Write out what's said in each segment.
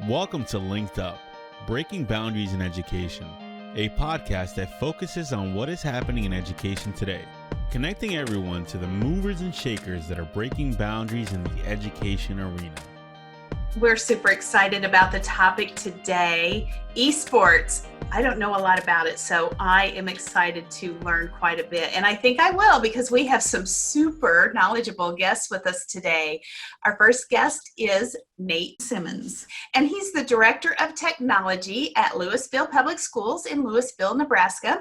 Welcome to LinkedUp, Breaking Boundaries in Education, a podcast that focuses on what is happening in education today, connecting everyone to the movers and shakers that are breaking boundaries in the education arena. We're super excited about the topic today, eSports. I don't know a lot about it, so I am excited to learn quite a bit. And I think I will because we have some super knowledgeable guests with us today. Our first guest is Nate Simmons, and he's the Director of Technology at Louisville Public Schools in Louisville, Nebraska.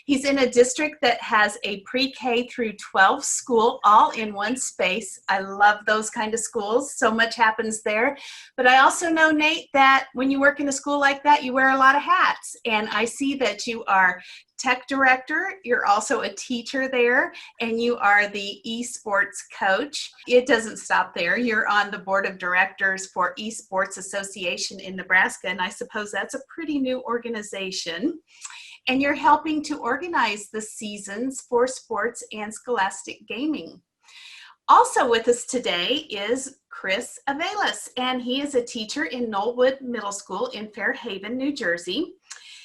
He's in a district that has a pre-K through 12 school all in one space. I love those kind of schools. So much happens there. But I also know, Nate, that when you work in a school like that, you wear a lot of hats. And I see that you are tech director, you're also a teacher there, and you are the eSports coach. It doesn't stop there. You're on the board of directors for eSports Association in Nebraska, and I suppose that's a pretty new organization. And you're helping to organize the seasons for sports and scholastic gaming. Also with us today is Chris Avelis, and he is a teacher in Knollwood Middle School in Fairhaven, New Jersey.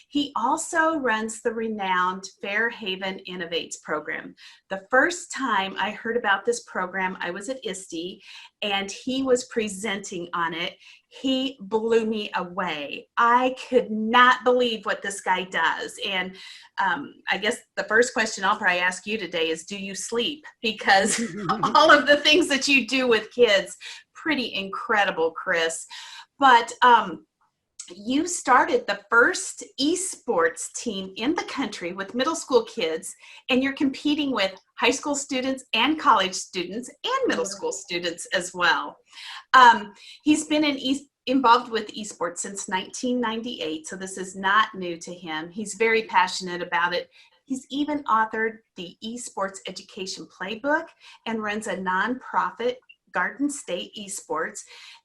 He also runs the renowned Fairhaven Innovates program. The first time I heard about this program, I was at ISTE, and he was presenting on it. He blew me away. I could not believe what this guy does. And I guess the first question I'll probably ask you today is, do you sleep? Because all of the things that you do with kids, pretty incredible, Chris. But you started the first eSports team in the country with middle school kids, and you're competing with high school students and college students and middle school students as well. He's been involved with eSports since 1998, so this is not new to him. He's very passionate about it. He's even authored the eSports Education Playbook and runs a nonprofit, Garden State Esports,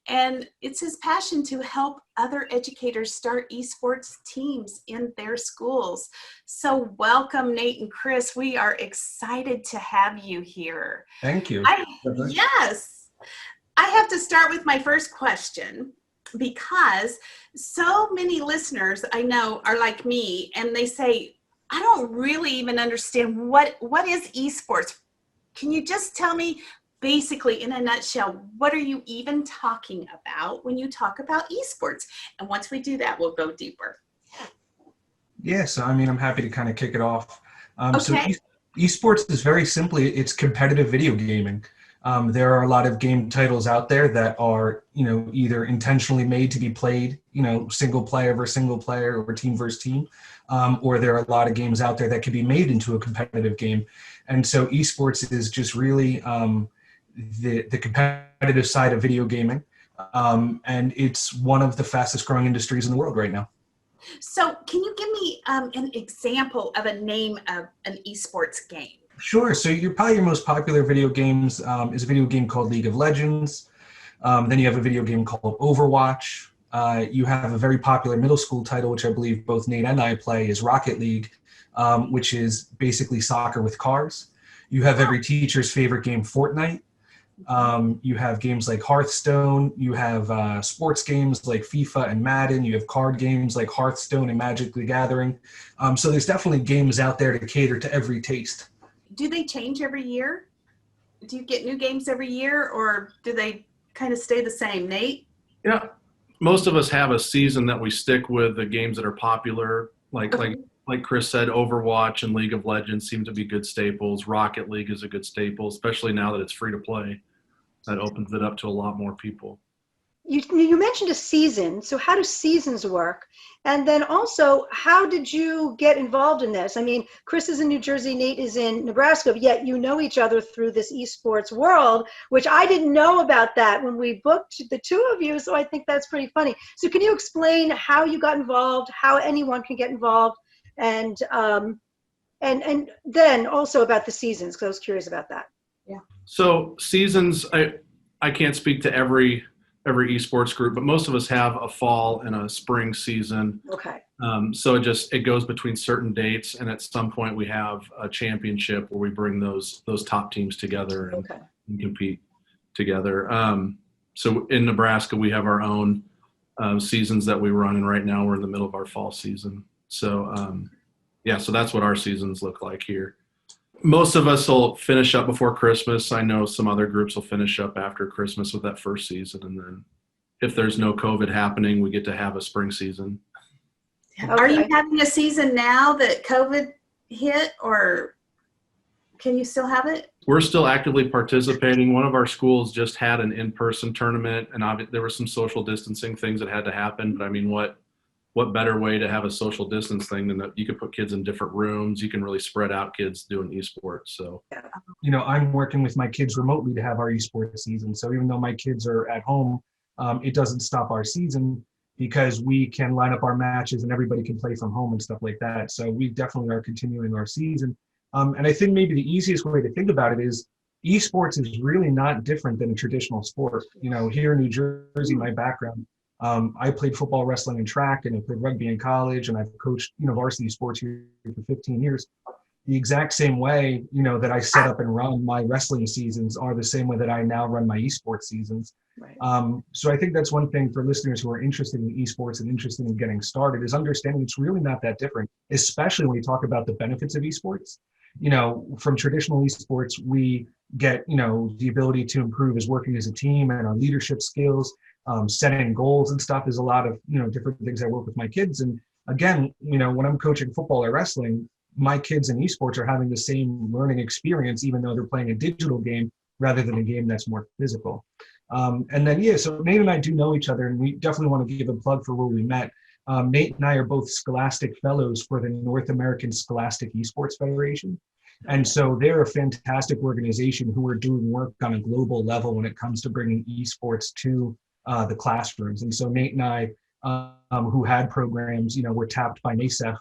and it's his passion to help other educators start esports teams in their schools. So welcome, Nate and Chris. We are excited to have you here. Thank you. Yes. I have to start with my first question because so many listeners I know are like me, and they say, I don't really even understand what is esports. Can you just tell me, basically, in a nutshell, what are you even talking about when you talk about esports? And once we do that, we'll go deeper. Yeah, so I'm happy to kind of kick it off. Okay. So esports is very simply, it's competitive video gaming. There are a lot of game titles out there that are, either intentionally made to be played, single player versus single player or team versus team, or there are a lot of games out there that can be made into a competitive game. And so esports is just really the competitive side of video gaming, and it's one of the fastest growing industries in the world right now. So can you give me an example of a name of an esports game? Sure. So probably your most popular video games is a video game called League of Legends. Then you have a video game called Overwatch. You have a very popular middle school title, which I believe both Nate and I play, is Rocket League, which is basically soccer with cars. You have every teacher's favorite game, Fortnite. You have games like Hearthstone. You have sports games like FIFA and Madden. You have card games like Hearthstone and Magic the Gathering. So there's definitely games out there to cater to every taste. Do they change every year? Do you get new games every year, or do they kind of stay the same, Nate? Yeah, most of us have a season that we stick with, the games that are popular, like Chris said, Overwatch and League of Legends seem to be good staples. Rocket League is a good staple, especially now that it's free to play. That opens it up to a lot more people. You mentioned a season. So how do seasons work? And then also, how did you get involved in this? I mean, Chris is in New Jersey, Nate is in Nebraska, but yet you know each other through this esports world, which I didn't know about that when we booked the two of you. So I think that's pretty funny. So can you explain how you got involved, how anyone can get involved, and then also about the seasons, because I was curious about that. Yeah. So seasons, I can't speak to every esports group, but most of us have a fall and a spring season. Okay. So it goes between certain dates, and at some point we have a championship where we bring those top teams together and compete together. So in Nebraska we have our own seasons that we run. And right now we're in the middle of our fall season. So, so that's what our seasons look like here. Most of us will finish up before Christmas. I know some other groups will finish up after Christmas with that first season. And then if there's no COVID happening, we get to have a spring season. Okay. Are you having a season now that COVID hit, or can you still have it? We're still actively participating. One of our schools just had an in-person tournament, and there were some social distancing things that had to happen. But I mean, what better way to have a social distance thing than that you could put kids in different rooms? You can really spread out kids doing esports. So, I'm working with my kids remotely to have our esports season. So even though my kids are at home, it doesn't stop our season because we can line up our matches and everybody can play from home and stuff like that. So we definitely are continuing our season. And I think maybe the easiest way to think about it is esports is really not different than a traditional sport. Here in New Jersey, my background, I played football, wrestling, and track, and I played rugby in college, and I've coached, varsity sports here for 15 years. The exact same way, that I set up and run my wrestling seasons are the same way that I now run my esports seasons. Right. So I think that's one thing for listeners who are interested in esports and interested in getting started is understanding it's really not that different, especially when you talk about the benefits of esports. From traditional esports, we get, the ability to improve as working as a team and our leadership skills, setting goals and stuff. There's a lot of, different things I work with my kids. And again, when I'm coaching football or wrestling, my kids in esports are having the same learning experience, even though they're playing a digital game rather than a game that's more physical. And then, so Nate and I do know each other, and we definitely want to give a plug for where we met. Nate and I are both Scholastic Fellows for the North American Scholastic Esports Federation. And so they're a fantastic organization who are doing work on a global level when it comes to bringing esports to the classrooms. And so Nate and I, who had programs, were tapped by NASEF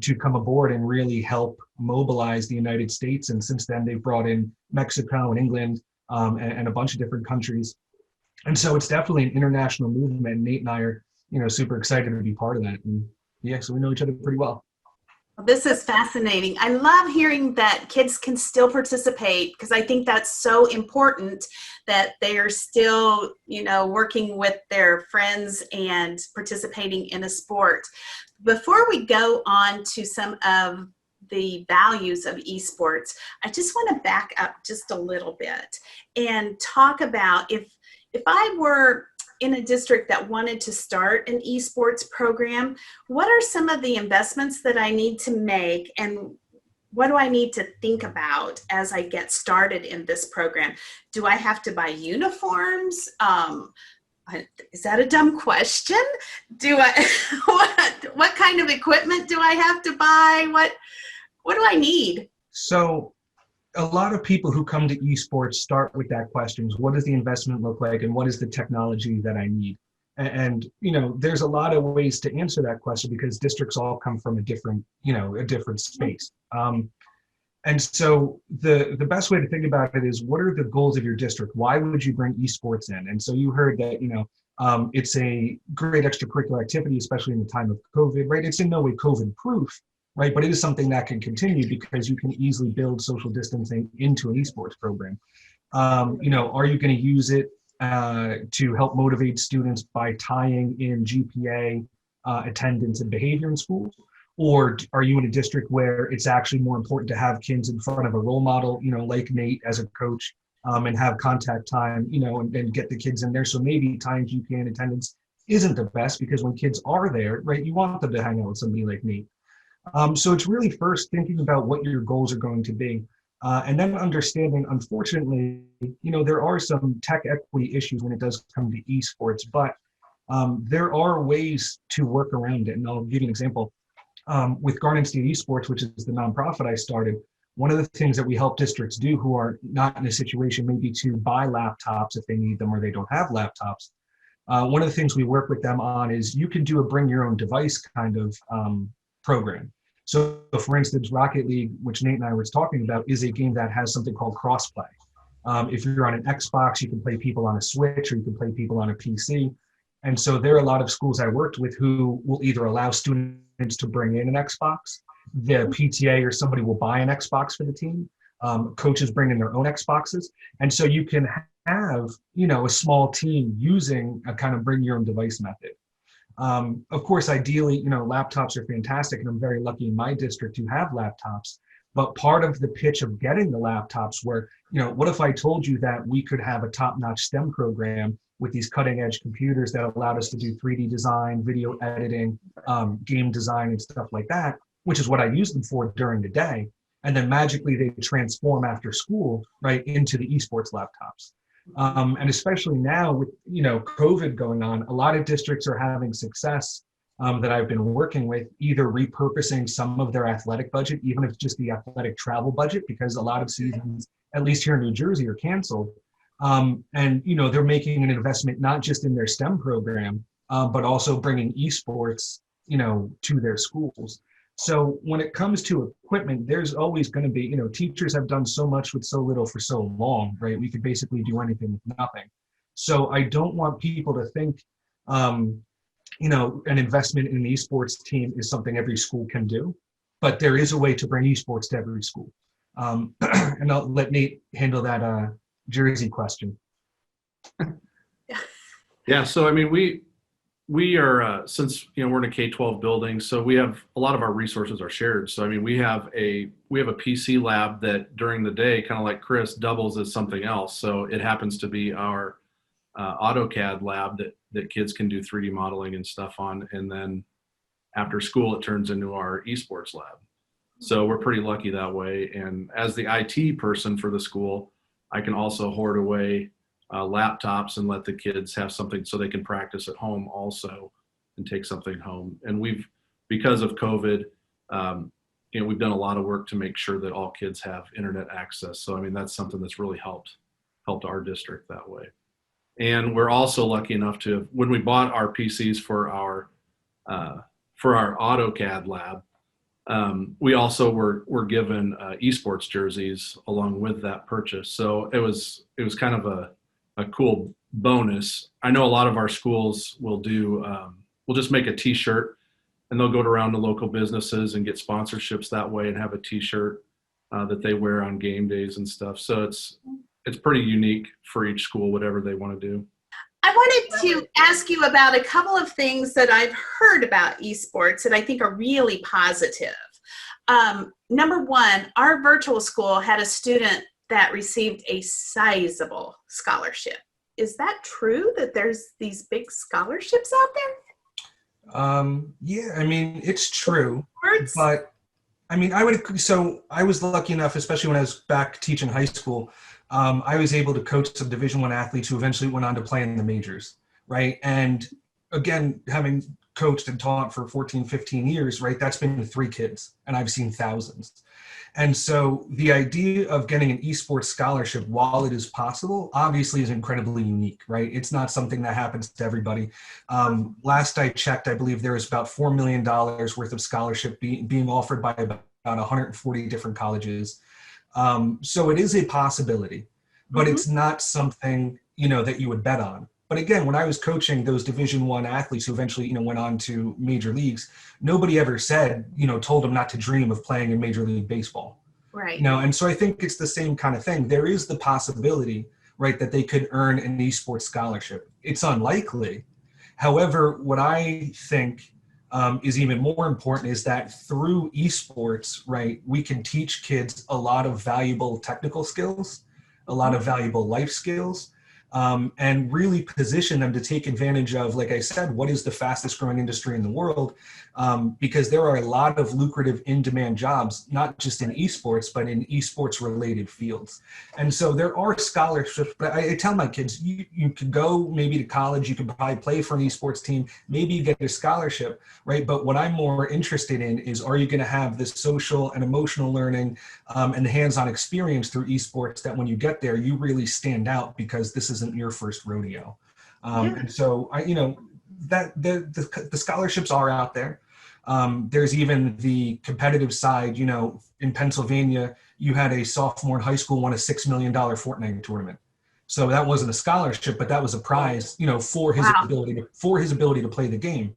to come aboard and really help mobilize the United States. And since then, they've brought in Mexico and England and a bunch of different countries. And so it's definitely an international movement. Nate and I are, super excited to be part of that. And so we know each other pretty well. This is fascinating. I love hearing that kids can still participate because I think that's so important that they are still, working with their friends and participating in a sport. Before we go on to some of the values of esports, I just want to back up just a little bit and talk about if I were in a district that wanted to start an esports program, what are some of the investments that I need to make, and what do I need to think about as I get started in this program? Do I have to buy uniforms? Is that a dumb question? What kind of equipment do I have to buy? What do I need? So a lot of people who come to esports start with that question: what does the investment look like, and what is the technology that I need? And there's a lot of ways to answer that question because districts all come from a different space. And so the best way to think about it is, what are the goals of your district? Why would you bring esports in? And so you heard that it's a great extracurricular activity, especially in the time of COVID, right? It's in no way COVID proof, right? But it is something that can continue because you can easily build social distancing into an esports program. Are you going to use it to help motivate students by tying in GPA, attendance, and behavior in schools? Or are you in a district where it's actually more important to have kids in front of a role model, like Nate as a coach, and have contact time, and get the kids in there? So maybe tying GPA and attendance isn't the best because when kids are there, right, you want them to hang out with somebody like Nate. So it's really first thinking about what your goals are going to be. And then understanding, unfortunately, there are some tech equity issues when it does come to esports, but there are ways to work around it. And I'll give you an example. With Garden State Esports, which is the nonprofit I started, one of the things that we help districts do who are not in a situation maybe to buy laptops if they need them or they don't have laptops, one of the things we work with them on is you can do a bring your own device kind of program. So for instance, Rocket League, which Nate and I were talking about, is a game that has something called crossplay. If you're on an Xbox, you can play people on a Switch or you can play people on a PC. And so there are a lot of schools I worked with who will either allow students to bring in an Xbox, the PTA or somebody will buy an Xbox for the team, Coaches bring in their own Xboxes. And so you can have, a small team using a kind of bring your own device method. Of course, ideally, laptops are fantastic, and I'm very lucky in my district to have laptops. But part of the pitch of getting the laptops were, what if I told you that we could have a top-notch STEM program with these cutting-edge computers that allowed us to do 3D design, video editing, game design, and stuff like that, which is what I use them for during the day. And then magically they transform after school, right, into the eSports laptops. And especially now with, COVID going on, a lot of districts are having success that I've been working with, either repurposing some of their athletic budget, even if it's just the athletic travel budget, because a lot of seasons, at least here in New Jersey, are canceled. And, they're making an investment not just in their STEM program, but also bringing eSports, to their schools. So when it comes to equipment, there's always going to be, teachers have done so much with so little for so long, right? We could basically do anything with nothing. So I don't want people to think, an investment in an esports team is something every school can do, but there is a way to bring esports to every school. And I'll let Nate handle that Jersey question. Yeah, so I mean, we are since we're in a K-12 building, so we have a lot of our resources are shared. So I mean, we have a PC lab that during the day, kind of like Chris, doubles as something else. So it happens to be our AutoCAD lab that kids can do 3D modeling and stuff on, and then after school it turns into our eSports lab. So we're pretty lucky that way. And as the IT person for the school, I can also hoard away laptops and let the kids have something so they can practice at home also and take something home. And because of COVID, we've done a lot of work to make sure that all kids have internet access. So I mean, that's something that's really helped our district that way. And we're also lucky enough to, when we bought our PCs for our AutoCAD lab, we also were given eSports jerseys along with that purchase. So it was kind of a cool bonus. I know a lot of our schools will just make a t-shirt and they'll go around to local businesses and get sponsorships that way and have a t-shirt that they wear on game days and stuff. So it's pretty unique for each school, whatever they want to do. I wanted to ask you about a couple of things that I've heard about esports that I think are really positive. Number one, our virtual school had a student that received a sizable scholarship. Is that true that there's these big scholarships out there? Yeah, I mean, it's true, but I mean, I was lucky enough, especially when I was back teaching high school, I was able to coach some Division I athletes who eventually went on to play in the majors, right? And again, having coached and taught for 14, 15 years, right, that's been 3 kids, and I've seen thousands. And so the idea of getting an esports scholarship, while it is possible, obviously is incredibly unique, right? It's not something that happens to everybody. Last I checked, I believe there was about $4 million worth of scholarship being offered by about 140 different colleges. So it is a possibility, but it's not something, that you would bet on. But again, when I was coaching those Division I athletes who eventually, went on to major leagues, nobody ever said, told them not to dream of playing in Major League Baseball. Right. And so I think it's the same kind of thing. There is the possibility, right, that they could earn an esports scholarship. It's unlikely. However, what I think is even more important is that through esports, right, we can teach kids a lot of valuable technical skills, a lot of valuable life skills, and really position them to take advantage of, like I said, what is the fastest growing industry in the world, because there are a lot of lucrative in-demand jobs, not just in esports, but in esports related fields. And so there are scholarships, but I tell my kids, you could go maybe to college, you could probably play for an esports team, maybe you get a scholarship, right? But what I'm more interested in is, are you going to have the social and emotional learning and the hands-on experience through esports that when you get there, you really stand out because this isn't your first rodeo. And so that the scholarships are out there. There's even the competitive side, in Pennsylvania, you had a sophomore in high school won a $6 million Fortnite tournament. So that wasn't a scholarship, but that was a prize, for his ability to play the game.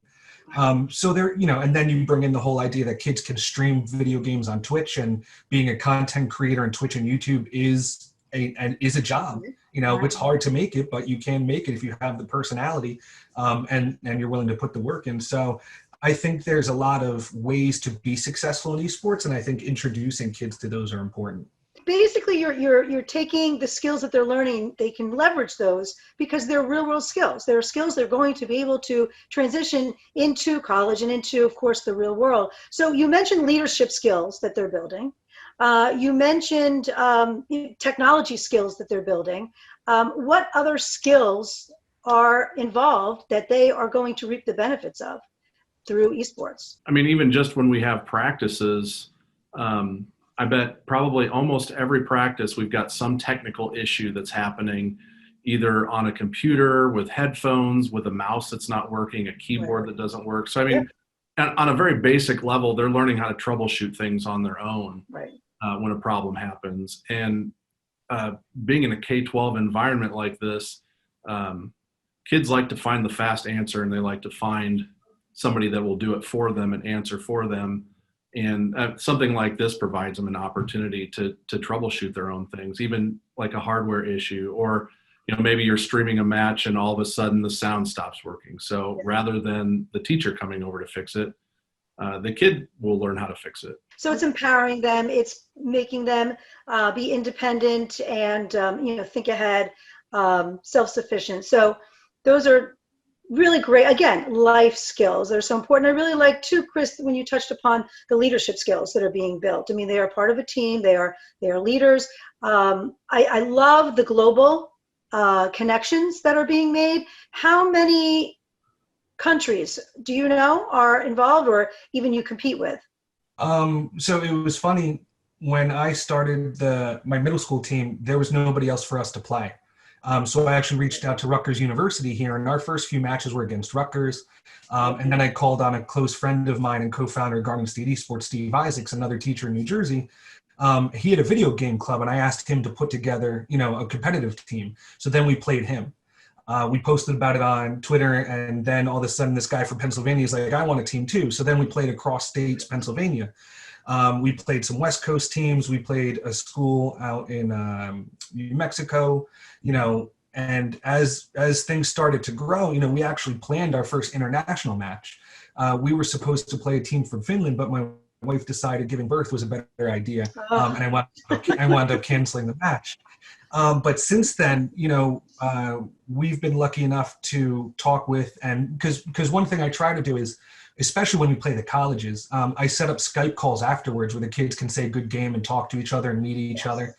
So there, and then you bring in the whole idea that kids can stream video games on Twitch, and being a content creator on Twitch and YouTube is a job. It's hard to make it, but you can make it if you have the personality, and you're willing to put the work in. So I think there's a lot of ways to be successful in esports, and I think introducing kids to those are important. Basically, you're taking the skills that they're learning, they can leverage those because they're real world skills. They're skills they're going to be able to transition into college and into, of course, the real world. So you mentioned leadership skills that they're building. You mentioned technology skills that they're building. What other skills are involved that they are going to reap the benefits of through esports? I mean, even just when we have practices, I bet probably almost every practice we've got some technical issue that's happening, either on a computer with headphones, with a mouse that's not working, a keyboard that doesn't work. So I mean, on a very basic level, they're learning how to troubleshoot things on their own when a problem happens. And being in a K-12 environment like this, kids like to find the fast answer, and they like to find somebody that will do it for them and answer for them. And something like this provides them an opportunity to troubleshoot their own things, even like a hardware issue, or maybe you're streaming a match and all of a sudden the sound stops working. So rather than the teacher coming over to fix it, the kid will learn how to fix it. So it's empowering them. It's making them be independent and think ahead, self-sufficient. So those are really great, again, life skills that are so important. I really like too, Chris, when you touched upon the leadership skills that are being built. I mean, they are part of a team. They are leaders. I love the global connections that are being made. How many countries do you know are involved, or even you compete with? So it was funny, when I started my middle school team, there was nobody else for us to play. So I actually reached out to Rutgers University here, and our first few matches were against Rutgers. And then I called on a close friend of mine and co-founder of Garden State eSports, Steve Isaacs, another teacher in New Jersey. He had a video game club, and I asked him to put together, a competitive team. So then we played him. We posted about it on Twitter, and then all of a sudden this guy from Pennsylvania is like, I want a team too. So then we played across states, Pennsylvania. We played some West Coast teams. We played a school out in New Mexico, and as things started to grow, we actually planned our first international match. We were supposed to play a team from Finland, but my wife decided giving birth was a better idea, and I wound up canceling the match. But since then, we've been lucky enough to talk with, and because one thing I try to do is, especially when we play the colleges, I set up Skype calls afterwards where the kids can say good game and talk to each other and meet each other,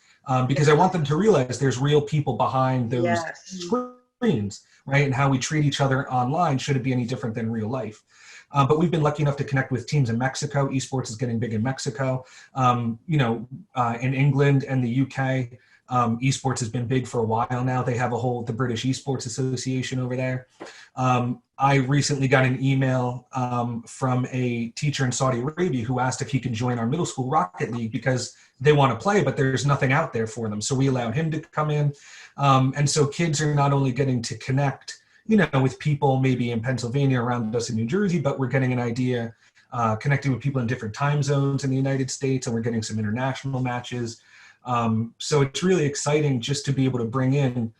because I want them to realize there's real people behind those screens, right? And how we treat each other online shouldn't be any different than real life. But we've been lucky enough to connect with teams in Mexico. Esports is getting big in Mexico. In England and the UK, esports has been big for a while now. They have the British Esports Association over there. I recently got an email from a teacher in Saudi Arabia who asked if he can join our middle school Rocket League because they want to play, but there's nothing out there for them. So we allowed him to come in. And so kids are not only getting to connect, with people maybe in Pennsylvania around us in New Jersey, but we're getting an idea, connecting with people in different time zones in the United States, and we're getting some international matches. So it's really exciting just to be able to bring in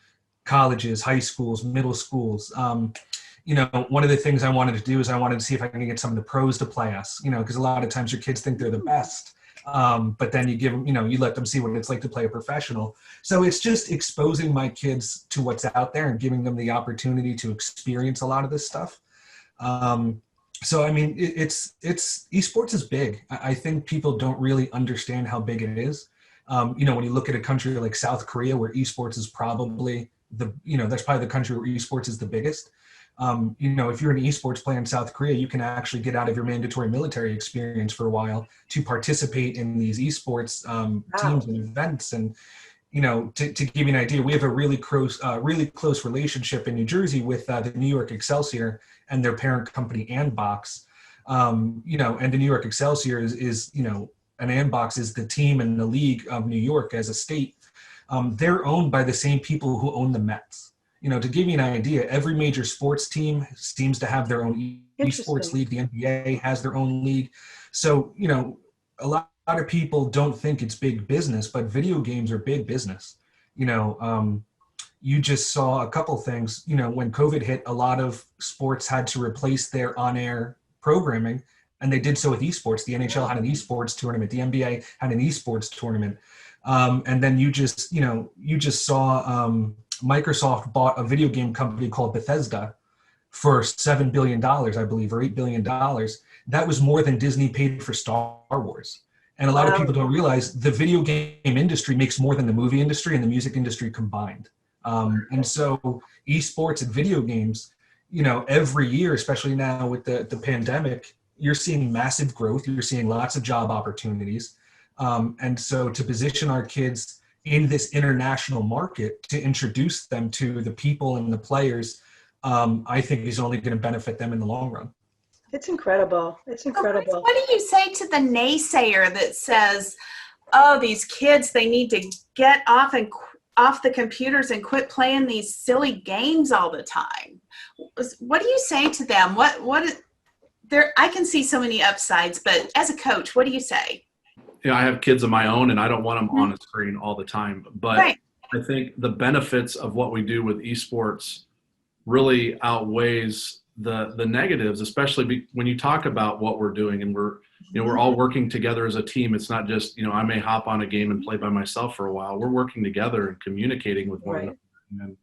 colleges, high schools, middle schools. One of the things I wanted to do is I wanted to see if I can get some of the pros to play us, because a lot of times your kids think they're the best. But then you give them, you let them see what it's like to play a professional. So it's just exposing my kids to what's out there and giving them the opportunity to experience a lot of this stuff. So, I mean, it's esports is big. I think people don't really understand how big it is. When you look at a country like South Korea, where esports is probably that's probably the country where esports is the biggest. If you're an esports player in South Korea, you can actually get out of your mandatory military experience for a while to participate in these esports teams and events. And, to give you an idea, we have a really close relationship in New Jersey with the New York Excelsior and their parent company, Andbox. And the New York Excelsior is and Andbox is the team in the league of New York as a state. They're owned by the same people who own the Mets. To give you an idea, every major sports team seems to have their own eSports league. The NBA has their own league. So, a lot of people don't think it's big business, but video games are big business. You just saw a couple things, when COVID hit, a lot of sports had to replace their on-air programming, and they did so with eSports. The NHL had an eSports tournament. The NBA had an eSports tournament. And then you just saw Microsoft bought a video game company called Bethesda for $7 billion, I believe, or $8 billion. That was more than Disney paid for Star Wars. And a lot of people don't realize the video game industry makes more than the movie industry and the music industry combined. And so eSports and video games, every year, especially now with the pandemic, you're seeing massive growth. You're seeing lots of job opportunities. And so to position our kids in this international market, to introduce them to the people and the players, I think is only going to benefit them in the long run. It's incredible. It's incredible. What do you say to the naysayer that says, oh, these kids, they need to get off the computers and quit playing these silly games all the time? What do you say to them? I can see so many upsides, but as a coach, what do you say? I have kids of my own, and I don't want them on a screen all the time. But right. I think the benefits of what we do with eSports really outweighs the negatives, especially when you talk about what we're doing, and we're all working together as a team. It's not just, I may hop on a game and play by myself for a while. We're working together and communicating with one another. And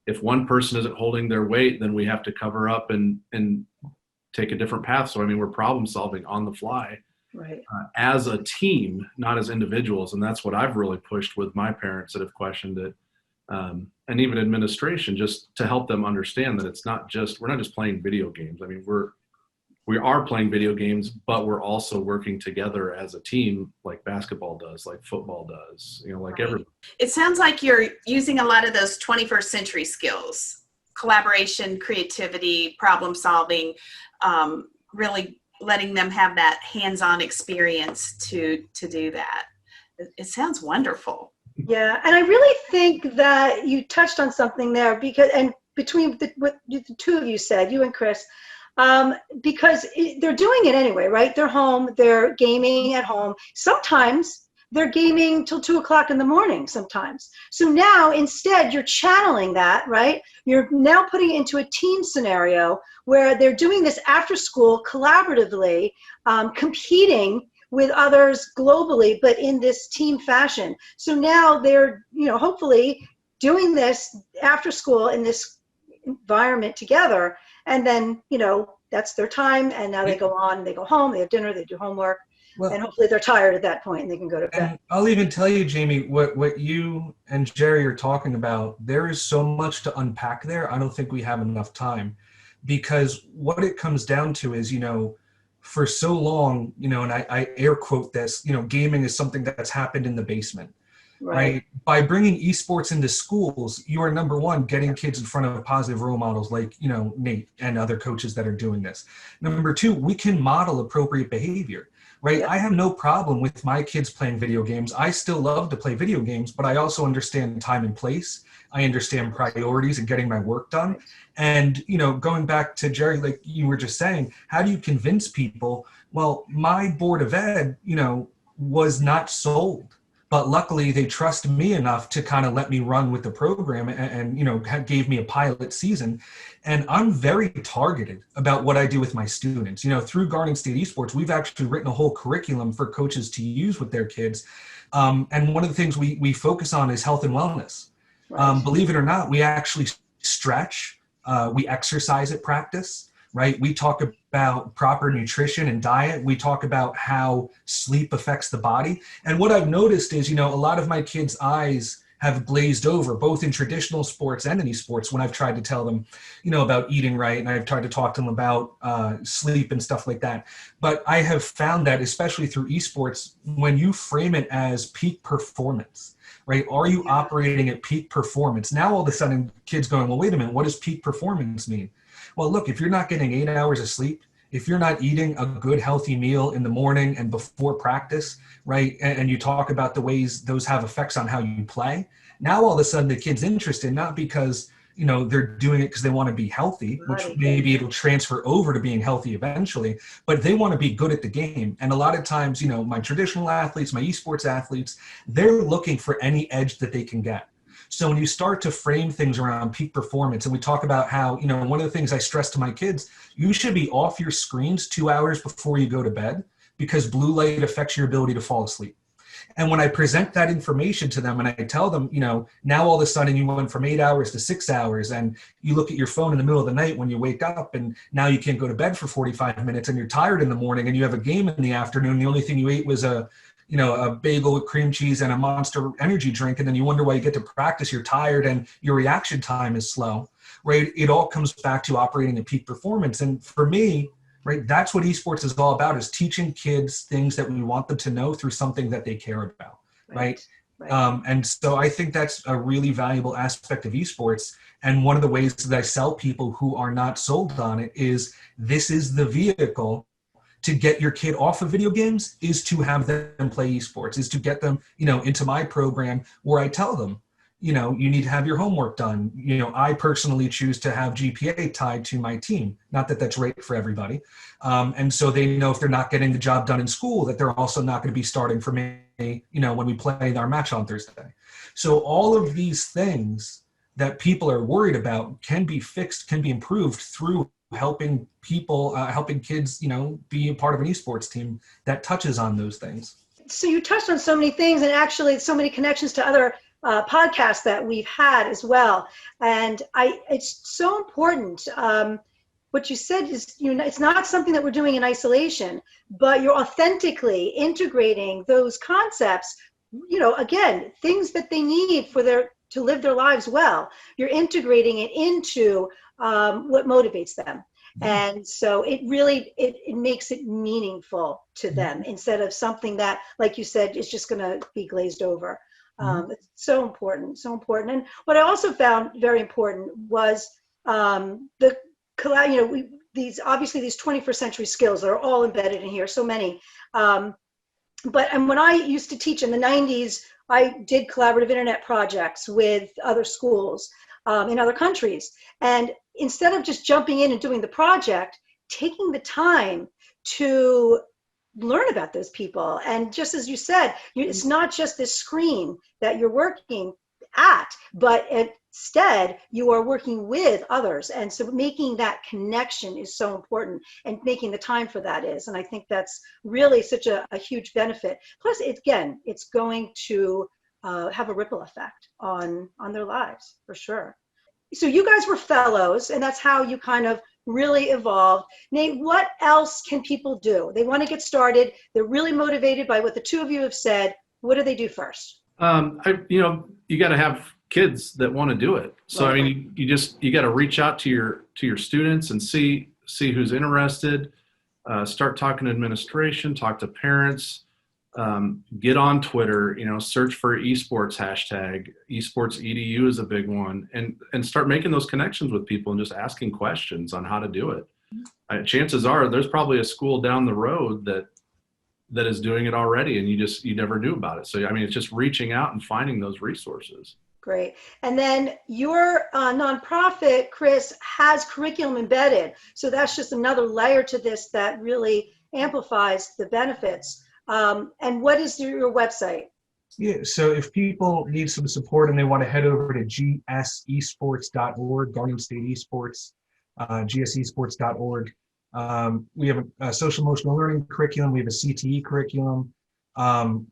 if one person isn't holding their weight, then we have to cover up and take a different path. So, we're problem solving on the fly. Right. As a team, not as individuals. And that's what I've really pushed with my parents that have questioned it. And even administration, just to help them understand that we're not just playing video games. We are playing video games, but we're also working together as a team, like basketball does, like football does, like everybody. It sounds like you're using a lot of those 21st century skills, collaboration, creativity, problem solving, really letting them have that hands-on experience to do that. It sounds wonderful. Yeah, and I really think that you touched on something there, between what the two of you said, you and Chris, because they're doing it anyway, right? They're home, they're gaming at home. Sometimes they're gaming till 2:00 in the morning sometimes. So now instead you're channeling that, right? You're now putting it into a team scenario where they're doing this after school collaboratively, competing with others globally, but in this team fashion. So now they're, hopefully doing this after school in this environment together. And then, that's their time. And now they go on, they go home, they have dinner, they do homework. And hopefully they're tired at that point and they can go to bed. And I'll even tell you, Jamie, what you and Jerry are talking about, there is so much to unpack there. I don't think we have enough time, because what it comes down to is, for so long, and I air quote this, gaming is something that's happened in the basement, right? By bringing eSports into schools, you are, number one, getting kids in front of positive role models like, Nate and other coaches that are doing this. Number two, we can model appropriate behavior, right? Yep. I have no problem with my kids playing video games. I still love to play video games, but I also understand time and place. I understand priorities and getting my work done. And, going back to Jerry, like you were just saying, how do you convince people? Well, my board of ed, was not sold, but luckily they trust me enough to kind of let me run with the program and gave me a pilot season. And I'm very targeted about what I do with my students. Through Garden State Esports, we've actually written a whole curriculum for coaches to use with their kids. And one of the things we focus on is health and wellness. Believe it or not, we actually stretch, we exercise at practice, right? We talk about proper nutrition and diet. We talk about how sleep affects the body. And what I've noticed is, a lot of my kids' eyes have glazed over, both in traditional sports and in esports, when I've tried to tell them, about eating right. And I've tried to talk to them about sleep and stuff like that. But I have found that, especially through esports, when you frame it as peak performance, right? Are you operating at peak performance? Now, all of a sudden, kids going, well, wait a minute, what does peak performance mean? Well, look, if you're not getting 8 hours of sleep, if you're not eating a good, healthy meal in the morning and before practice, right? And you talk about the ways those have effects on how you play. Now, all of a sudden, the kid's interested, not because, they're doing it because they want to be healthy, which Right. maybe it'll transfer over to being healthy eventually, but they want to be good at the game. And a lot of times, my traditional athletes, my esports athletes, they're looking for any edge that they can get. So when you start to frame things around peak performance, and we talk about how, one of the things I stress to my kids, you should be off your screens 2 hours before you go to bed, because blue light affects your ability to fall asleep. And when I present that information to them and I tell them, now all of a sudden you went from 8 hours to 6 hours, and you look at your phone in the middle of the night when you wake up, and now you can't go to bed for 45 minutes, and you're tired in the morning, and you have a game in the afternoon. The only thing you ate was a bagel with cream cheese and a Monster energy drink. And then you wonder why you get to practice, you're tired and your reaction time is slow, right? It all comes back to operating at peak performance. And for me, right, that's what esports is all about, is teaching kids things that we want them to know through something that they care about, right? And so I think that's a really valuable aspect of esports. And one of the ways that I sell people who are not sold on it is, this is the vehicle to get your kid off of video games, is to have them play esports, is to get them, into my program, where I tell them, you need to have your homework done. I personally choose to have GPA tied to my team. Not that that's right for everybody. And so they know if they're not getting the job done in school, that they're also not going to be starting for me, when we play our match on Thursday. So all of these things that people are worried about can be fixed, can be improved through helping people, helping kids, be a part of an esports team that touches on those things. So you touched on so many things, and actually so many connections to other podcasts that we've had as well. And it's so important. What you said is, it's not something that we're doing in isolation, but you're authentically integrating those concepts, again, things that they need to live their lives well. You're integrating it into what motivates them. And so it really, it makes it meaningful to them, instead of something that, like you said, is just going to be glazed over. It's so important, so important. And what I also found very important was these 21st century skills that are all embedded in here, so many. And when I used to teach in the 90s, I did collaborative internet projects with other schools in other countries. And instead of just jumping in and doing the project, taking the time to learn about those people. And just as you said, it's not just this screen that you're working at, but instead you are working with others. And so making that connection is so important, and making the time for that is. And I think that's really such a huge benefit. Plus, it's going to have a ripple effect on their lives, for sure. So you guys were fellows, and that's how you kind of really evolved. Nate, what else can people do? They want to get started. They're really motivated by what the two of you have said. What do they do first? You got to have kids that want to do it. So, Right. I mean, you got to reach out to your students and see who's interested. Start talking to administration, talk to parents. Get on Twitter, search for esports hashtag. Esports EDU is a big one, and start making those connections with people and just asking questions on how to do it. Chances are there's probably a school down the road that is doing it already, and you never knew about it. So, I mean, it's just reaching out and finding those resources. Great. And then your nonprofit, Chris, has curriculum embedded. So that's just another layer to this that really amplifies the benefits. And what is your website? Yeah, so if people need some support and they want to head over to gsesports.org, Garden State Esports, gsesports.org. We have a social emotional learning curriculum. We have a CTE curriculum.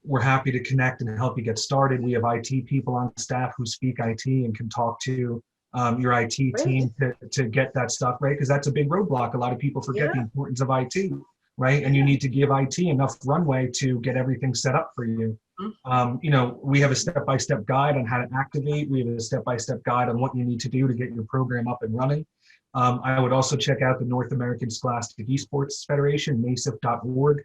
We're happy to connect and help you get started. We have IT people on staff who speak IT and can talk to your IT team to get that stuff, right? Because that's a big roadblock. A lot of people forget the importance of IT. Right? And you need to give IT enough runway to get everything set up for you. We have a step-by-step guide on how to activate. We have a step-by-step guide on what you need to do to get your program up and running. I would also check out the North American Scholastic Esports Federation, NASIF.org.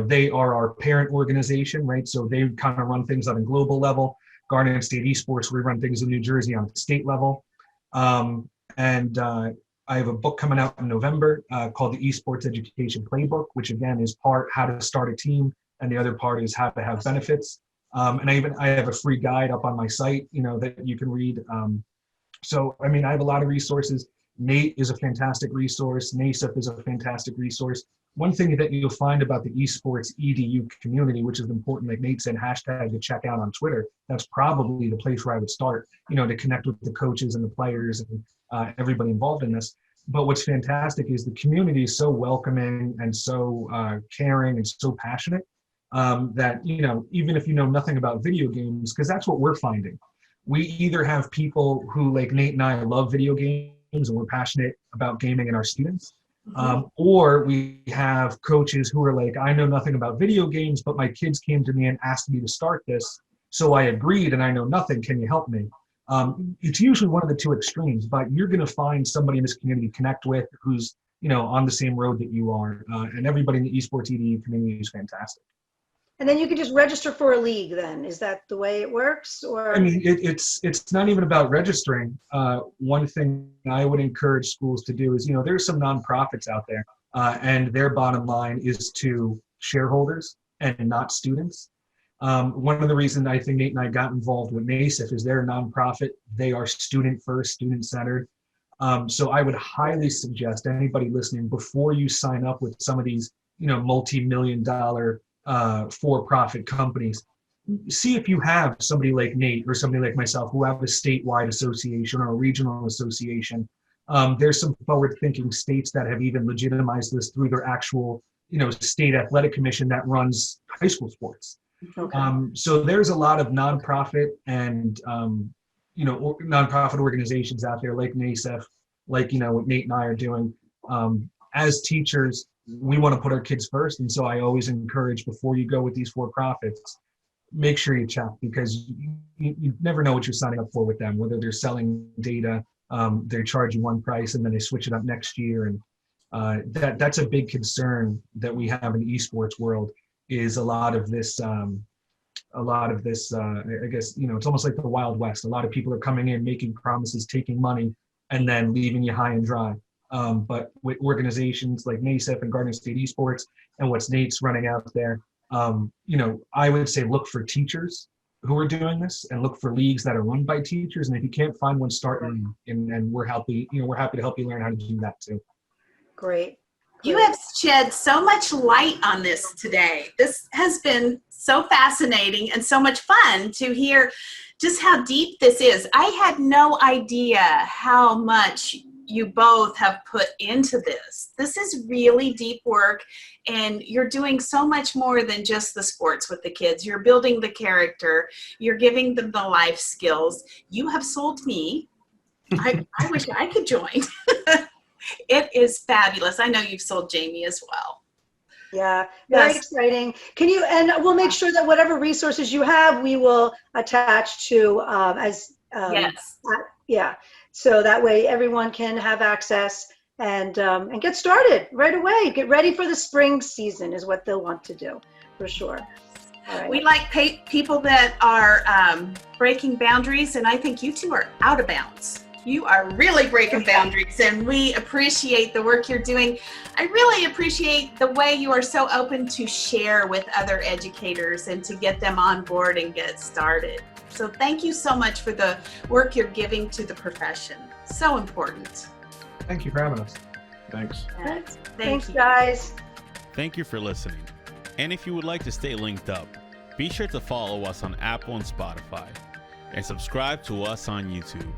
They are our parent organization, right? So they kind of run things on a global level. Garden State Esports, we run things in New Jersey on the state level. I have a book coming out in November called the Esports Education Playbook, which again is part how to start a team, and the other part is how to have benefits. And I have a free guide up on my site, that you can read So, I mean, I have a lot of resources. Nate is a fantastic resource. NASEF is a fantastic resource. One thing that you'll find about the eSports EDU community, which is important, like Nate said, hashtag to check out on Twitter. That's probably the place where I would start, to connect with the coaches and the players and everybody involved in this. But what's fantastic is the community is so welcoming and so caring and so passionate that, even if you know nothing about video games, because that's what we're finding. We either have people who, like Nate and I, love video games and we're passionate about gaming and our students, or we have coaches who are like, I know nothing about video games, but my kids came to me and asked me to start this, so I agreed and I know nothing, can you help me? It's usually one of the two extremes, but you're going to find somebody in this community to connect with who's, on the same road that you are, and everybody in the eSports EDU community is fantastic. And then you can just register for a league then. Is that the way it works? Or I mean, it's not even about registering. One thing I would encourage schools to do is, there's some nonprofits out there, and their bottom line is to shareholders and not students. One of the reasons I think Nate and I got involved with NASEF is they're a nonprofit. They are student first, student centered. So I would highly suggest anybody listening, before you sign up with some of these, multi-million-dollar for-profit companies, see if you have somebody like Nate or somebody like myself who have a statewide association or a regional association. There's some forward-thinking states that have even legitimized this through their actual, state athletic commission that runs high school sports. Okay. So there's a lot of nonprofit and nonprofit organizations out there like NASEF, like what Nate and I are doing. As teachers, we want to put our kids first, and so I always encourage, before you go with these for-profits, make sure you check, because you never know what you're signing up for with them. Whether they're selling data, they're charging one price and then they switch it up next year, and that's a big concern that we have in the esports world. Is a lot of this, I guess, it's almost like the Wild West. A lot of people are coming in, making promises, taking money, and then leaving you high and dry. But with organizations like NASEF and Garden State Esports and what's Nate's running out there, I would say look for teachers who are doing this and look for leagues that are run by teachers. And if you can't find one, start learning. And we're happy to help you learn how to do that too. Great. You have shed so much light on this today. This has been so fascinating and so much fun to hear just how deep this is. I had no idea how much you both have put into this. This is really deep work, and you're doing so much more than just the sports with the kids. You're building the character. You're giving them the life skills. You have sold me. I wish I could join. It is fabulous. I know you've sold Jamie as well. Yeah, very exciting. And we'll make sure that whatever resources you have, we will attach to yes. Yeah, so that way everyone can have access and get started right away. Get ready for the spring season is what they'll want to do, for sure. All right. We like people that are breaking boundaries, and I think you two are out of bounds. You are really breaking boundaries, and we appreciate the work you're doing. I really appreciate the way you are so open to share with other educators and to get them on board and get started. So thank you so much for the work you're giving to the profession. So important. Thank you for having us. Thanks. Thanks, guys. Thank you for listening. And if you would like to stay linked up, be sure to follow us on Apple and Spotify and subscribe to us on YouTube.